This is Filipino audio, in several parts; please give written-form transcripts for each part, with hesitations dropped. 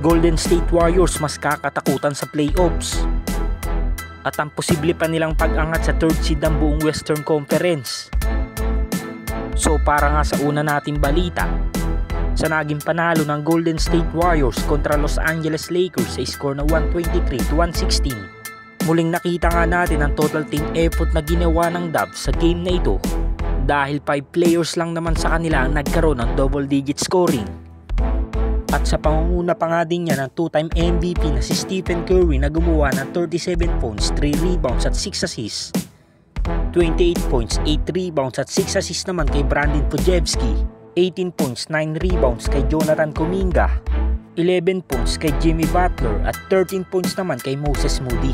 Golden State Warriors mas kakatakutan sa playoffs. At ang posible pa nilang pag-angat sa third seed ng buong Western Conference. So para nga sa una nating balita, sa naging panalo ng Golden State Warriors kontra Los Angeles Lakers sa score na 123-116, muling nakita nga natin ang total team effort na ginawa ng Dubs sa game na ito dahil 5 players lang naman sa kanila ang nagkaroon ng double digit scoring. At sa pangunguna pa nga din niya ng 2-time MVP na si Stephen Curry na gumawa ng 37 points, 3 rebounds at 6 assists. 28 points, 8 rebounds at 6 assists naman kay Brandon Podziemski. 18 points, 9 rebounds kay Jonathan Kuminga. 11 points kay Jimmy Butler at 13 points naman kay Moses Moody.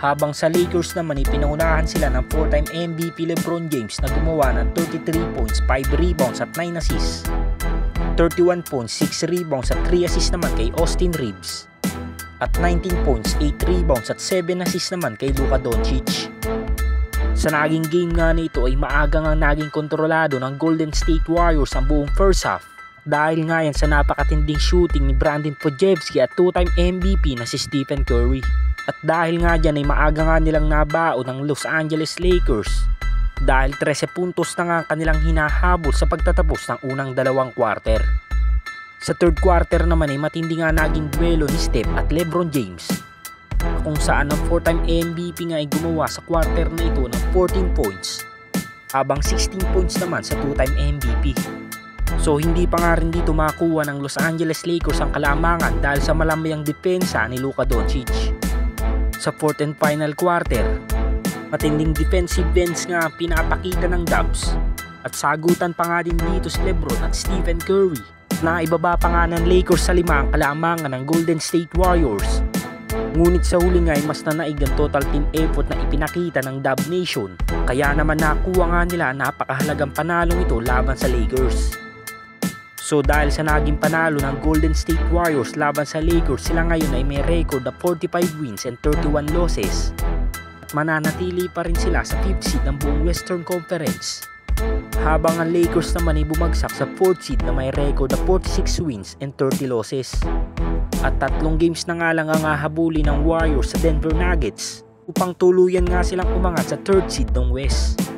Habang sa Lakers naman ipinaunahan sila ng 4-time MVP LeBron James na gumawa ng 33 points, 5 rebounds at 9 assists. 31 points, 6 rebounds at 3 assists naman kay Austin Reeves. At 19 points, 8 rebounds at 7 assists naman kay Luka Doncic. Sa naging game nga nito ay maaga nga naging kontrolado ng Golden State Warriors ang buong first half dahil nga yan sa napakatinding shooting ni Brandon Podziemski at 2-time MVP na si Stephen Curry. At dahil nga dyan ay maaga nga nilang nabao ng Los Angeles Lakers dahil 13 puntos na nga kanilang hinahabol sa pagtatapos ng unang dalawang quarter. Sa third quarter naman ay matindi nga naging duelo ni Steph at LeBron James kung saan ang 4-time MVP nga ay gumawa sa quarter na ito ng 14 points habang 16 points naman sa 2-time MVP. So hindi pa nga rin dito makakuha ng Los Angeles Lakers ang kalamangan dahil sa malamayang depensa ni Luka Doncic. Sa fourth and final quarter, matinding defensive ends nga pinapakita ng Dubs at sagutan pa nga din dito si LeBron at Stephen Curry na ibaba pa nga ng Lakers sa 5 ang kalamangan ng Golden State Warriors. Ngunit sa huli nga ay mas nanaig ang total team effort na ipinakita ng Dub Nation kaya naman nakuha nga nila napakahalagang panalong ito laban sa Lakers. So dahil sa naging panalo ng Golden State Warriors laban sa Lakers, sila ngayon ay may record na 45 wins and 31 losses. At mananatili pa rin sila sa 5th seed ng buong Western Conference. Habang ang Lakers naman ay bumagsak sa 4th seed na may record na 46 wins and 30 losses. At 3 games na nga lang ang hahabulin ng Warriors sa Denver Nuggets upang tuluyan nga silang umangat sa 3rd seed ng West.